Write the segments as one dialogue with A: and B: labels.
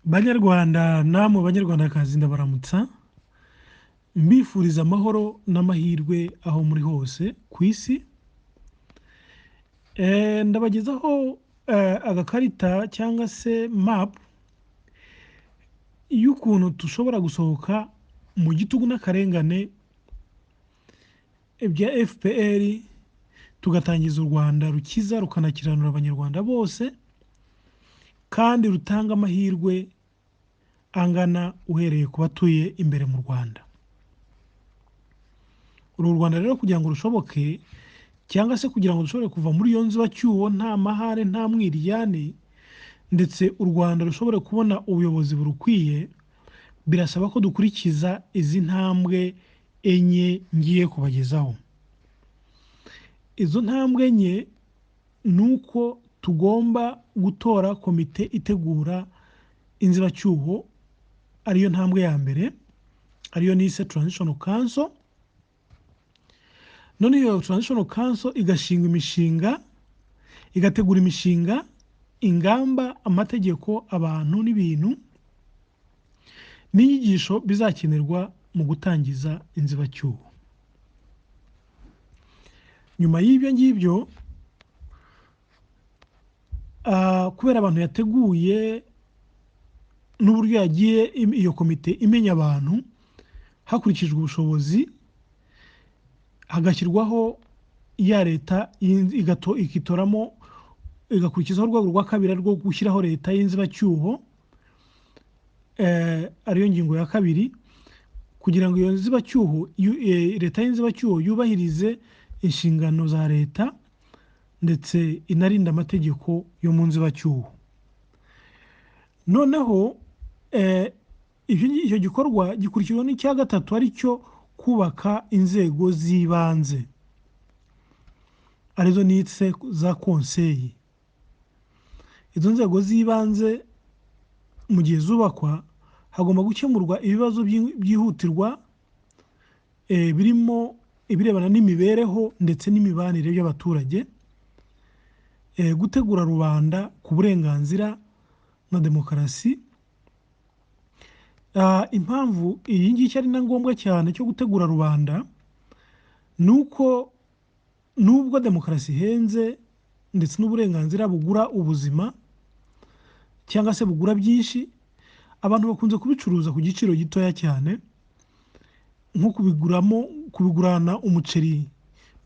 A: Banyarwanda namwe banyarwandakazi ndabaramutsa mbifuriza amahoro n'amahirwe aho muri hose ku isi. Ndabagezaho agakarita cyangwa se map y'ukuntu dushobora gusohoka mu gitugu n'akarengane bya FPR tugatangiza u Rwanda rukiza rukanakiranura abanyarwanda bose kandi rutanga amahirwe angana uhereye ku batuye imbere mu Rwanda. Uru Rwanda rero kugira ngo rushoboke cyangwa se kugira ngo dushobore kuva muri iyo nzibacyuho nta mahane nta mwiryane ndetse u Rwanda rushobore kubona ubuyobozi burukwiye, birasaba ko dukurikiza izi ntambwe enye ngiye kubagezaho. Izo ntambwe enye nuko tugomba gutora komite itegura inzibacyuho, ariyo ntambwe ya mbere, ariyo nise Transitional Council. None iyo Transitional Council igashinga imishinga, igategura imishinga, ingamba, amategeko, abantu n'ibintu n'inyigisho bizakenerwa mu gutangiza inzibacyuho. Nyuma y'ibyo ngibyo, kubera abantu yateguye n'uburyo yagiye iyo komite imenya abantu hakurikijwe ubushobozi, hagashyirwaho ya leta ikitoramo igakurikizaho urwego rwa kabiri rwo gushyiraho leta y'inzibacyuho, ariyo ngingo ya kabiri, kugira ngo iyo nzibacyuho leta y'inzibacyuho yubahirize inshingano za leta ndetse inarinda amategeko yo mu nzibacyuho. Noneho icyo gikorwa gikurikirwa n'icya gatatu, ari cyo kubaka inzego z'ibanze arizo nitse za konseyi. Izo nzego z'ibanze mu gihe zubakwa hagomba gukemurwa ibibazo byihutirwa birimo ibirebana n'imibereho ndetse n'imibanire y'abaturage, gutegura rubanda ku burenganzira na demokarasi. Impamvu iyi ngiyi ari na ngombwa cyane cyo gutegura rubanda nuko nubwo demokarasi ihenze ndetse n'uburenganzira bugura ubuzima cyangwa se bugura byinshi, abantu bakunze kubicuruza ku giciro gitoya cyane, nko kubigurana umuceri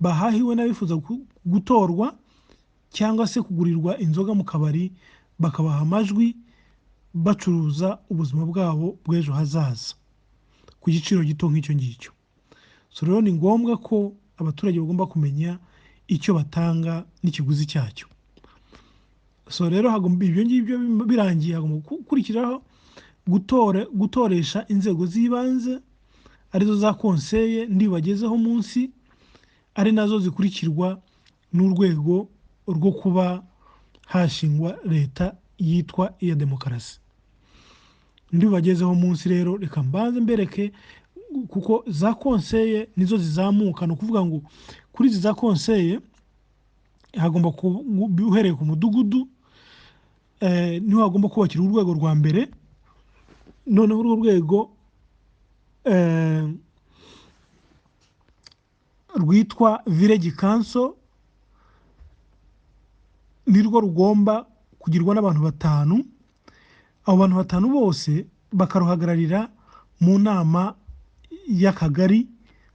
A: bahahiwe n'abifuza gutorwa cyangwa se kugurirwa inzoga mu kabari bakabaha amajwi bacuruza ubuzima bwabo bw'ejo hazaza ku giciro gito nk'icyo ngicyo. So rero ni ngombwa ko abaturage bagomba kumenya icyo batanga n'ikiguzi cyacyo. So rero ibyo ngibyo birangiye hagomba gukurikiraho gutoresha inzego z'ibanze arizo za konseye ndibagezeho munsi, ari nazo zikurikirwa n'urwego rwo kuba hashingwa leta yitwa iya demokarasi. Ndibagezeho munsi rero reka mbanze mbereke, kuko za konseye nizo zizamuka. No kuvuga ngo kuri izi za konseye hagomba uhereye ku mudugudu niho hagomba kubakira urwego rwa mbere. Noneho urwo rwego rwitwa village council nirwo rugomba kugirwa n'abantu batanu. Abo bantu batanu bose bakaruhagararira mu nama y'akagari,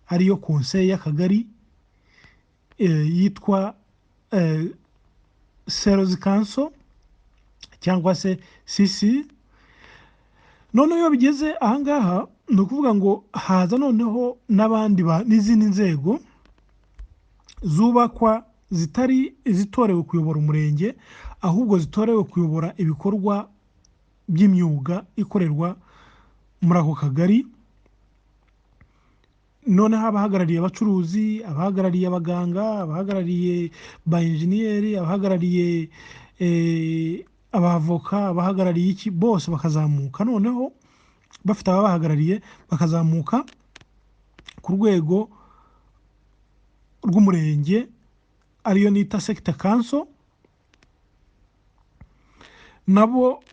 A: ariyo konseye y'akagari yitwa sales council cyangwa se CC. Noneho iyo bigeze ahangaha ni ukuvuga ngo haza noneho n'abandi n'izindi nzego zubakwa zitari izitorewe kuyobora umurenge, ahubwo zitorewe kuyobora ibikorwa by'imyuga ikorerwa muri ako kagari. Noneho abahagarariye abacuruzi, abahagarariye abaganga, abahagarariye ba enjeniyeri, abahagarariye abavoka, abahagarariye iki, bose bakazamuka. Noneho bafite ababahagarariye bakazamuka ku rwego rw'umurenge, ariyo nita sector council. Nabo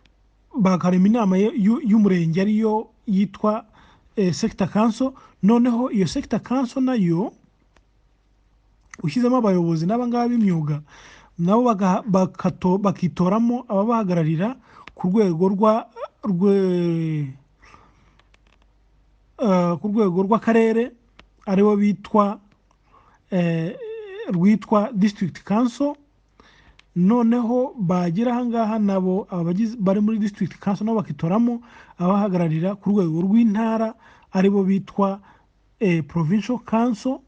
A: bakarema inama y'umurenge ariyo yitwa sector council. Noneho iyo sector council nayo ushyizemo abayobozi n'abangaba b'imyuga nabo bakitoramo ababahagararira ku rwego rw'akarere aribo rwitwa district council. noneho bagera ahangaha nabo bari muri district council nabo bakitoramo abahagararira ku rwego rw'intara aribo bitwa provincial council.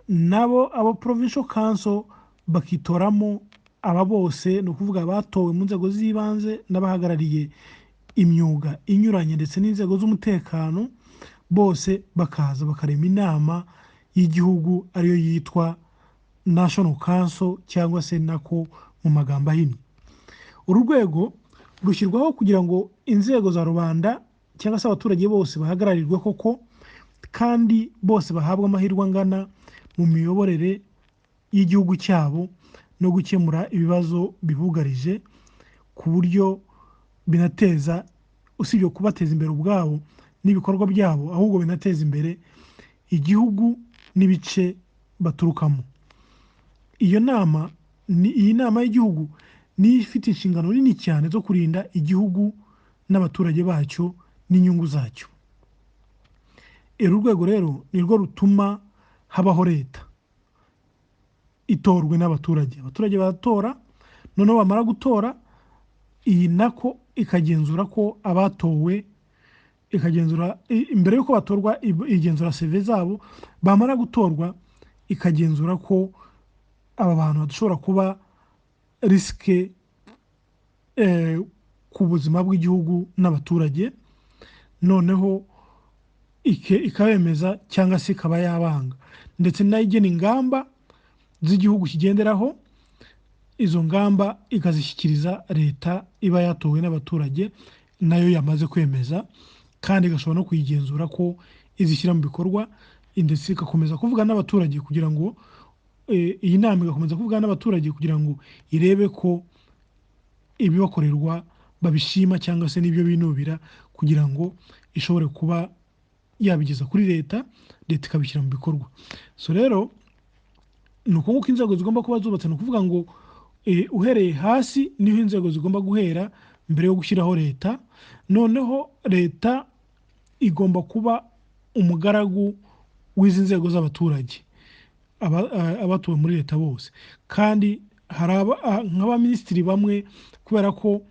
A: nabo abo provincial council bakitoramo aba bose ni ukuvuga batowe mu nzego z'ibanze n'abahagarariye imyuga inyuranye ndetse n'inzego z'umutekano, bose bakaza bakarema inama y'igihugu ariyo yitwa national council cyangwa se nako mu magambo ahinnye. uru rwego rushyirwaho kugira ngo inzego za rubanda cyangwa se abaturage bose bahagararirwe koko kandi bose bahabwa amahirwe angana mu miyoborere y'igihugu cyabo no gukemura ibibazo bibugarije ku buryo binateza, usibye kubateza imbere ubwabo n'ibikorwa byabo, ahubwo binateza imbere igihugu n'ibice baturukamo. iyi nama y'igihugu niyo ifite inshingano nini cyane zo kurinda igihugu n'abaturage bacyo n'inyungu zacyo. uru rwego rero nirwo rutuma habaho leta itorwe n'abaturage. abaturage baratora, noneho bamara gutora iyi nako ikagenzura ko abatowe, ikagenzura imbere y'uko batorwa igenzura CV zabo, bamara gutorwa ikagenzura ko aba bantu badashobora kuba risike ku buzima bw'igihugu n'abaturage, noneho ikabemeza cyangwa se ikaba yabanga, ndetse nayo igena ingamba z'igihugu kigenderaho. izo ngamba ikazishyikiriza leta iba yatowe n'abaturage nayo yamaze kwemeza, kandi igashobora no kuyigenzura ko izishyira mu bikorwa, ndetse igakomeza kuvuga n'abaturage kugira ngo iyi nama igakomeza kuvuga n'abaturage kugira ngo irebe ko ibibakorerwa babishima cyangwa se n'ibyo binubira, kugira ngo ishobore kuba yabigeza kuri leta ikabishyira mu bikorwa. so rero ni uko nguko inzego zigomba kuba zubatse, ni ukuvuga ngo uhereye hasi niho inzego zigomba guhera mbere yo gushyiraho leta. noneho leta igomba kuba umugaragu w'izi nzego z'abaturage, abatuwe muri leta bose. kandi hari nk'abaminisitiri bamwe, kubera ko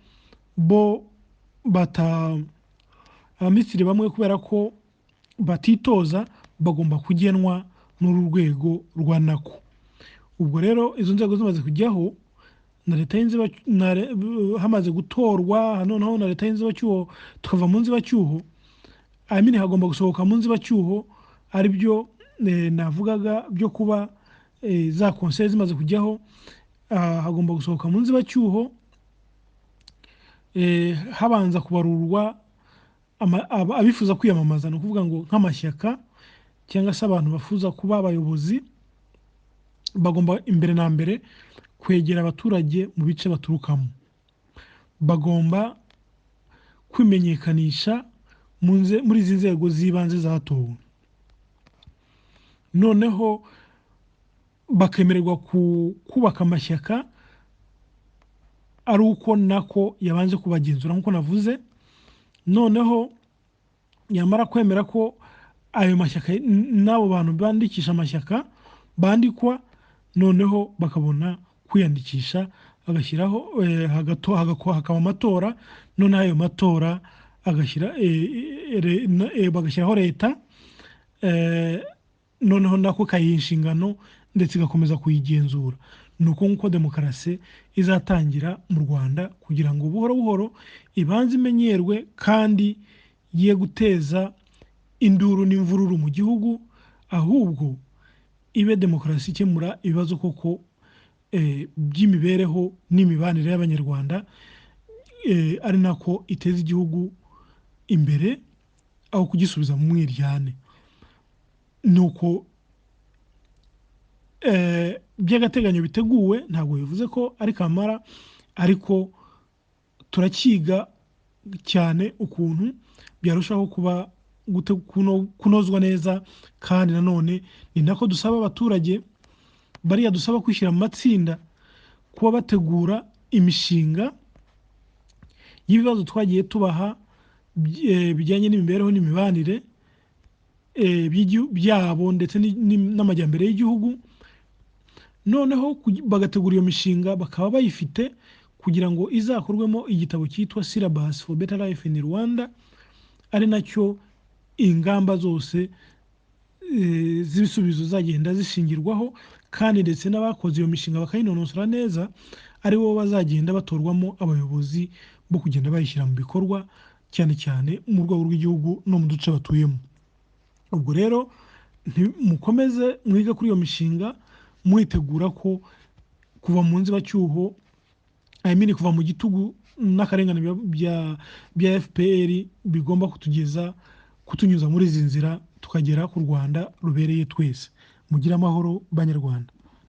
A: abaminisitiri bamwe kubera ko batitoza, bagomba kugenwa n'uru rwego rwa nako. ubwo rero izo nzego zimaze kujyaho na leta hamaze gutorwa, noneho na leta y'inzibacyuho tukava mu nzibacyuho, hagomba gusohoka mu nzibacyuho ari byo navugaga byo kuba za konseye zimaze kujyaho. hagomba gusohoka mu nzibacyuho habanza kubarurwa abifuza kwiyamamaza, ni ukuvuga ngo nk'amashyaka cyangwa se abantu bafuza kuba abayobozi, bagomba imbere na mbere kwegera abaturage mu bice baturukamo, bagomba kwimenyekanisha muri izi nzego z'ibanze zatowe, noneho bakemererwa kubaka amashyaka ari uko nako yabanje kubagenzura nk'uko navuze. noneho yamara kwemera ko ayo mashyaka n'abo bantu bandikisha amashyaka bandikwa, noneho bakabona kwiyandikisha, bagashyiraho hakaba amatora, noneho ayo matora bagashyiraho leta, noneho nako kayiha inshingano ndetse igakomeza kuyigenzura. ni uko nk'uko demokarasi izatangira mu Rwanda, kugira ngo buhoro buhoro ibanze imenyerwe kandi ye guteza induru n'imvururu mu gihugu, ahubwo ibe demokarasi ikemura ibibazo koko by'imibereho n'imibanire y'abanyarwanda, ari nako iteza igihugu imbere aho kugisubiza mu mwiryane. nuko by'agateganyo biteguwe, ntabwo bivuze ko ari kamara, ariko turakiga cyane ukuntu byarushaho kuba kunozwa neza, kandi nanone ni nako dusaba abaturage bariya dusaba kwishyira mu matsinda kuba bategura imishinga y'ibibazo twagiye tubaha bijyanye n'imibereho n'imibanire byabo ndetse n'amajyambere y'igihugu, noneho bagategura iyo mishinga bakaba bayifite kugira ngo izakorwemo igitabo cyitwa Syllabus for Better Life in Rwanda, ari nacyo ingamba zose z'ibisubizo zagenda zishingirwaho, kandi ndetse n'abakoze iyo mishinga bakayinonosora neza ari bo bazagenda batorwamo abayobozi bo kugenda bayishyira mu bikorwa, cyane cyane mu rwego rw'igihugu no mu duce batuyemo. Ubwo rero mukomeze mwige kuri iyo mishinga, mwitegura ko kuva mu nzibacyuho, kuva mu gitugu n'akarengane bya FPR bigomba kutunyuza muri izi nzira tukagera ku Rwanda rubereye twese. Mugire amahoro banyarwanda.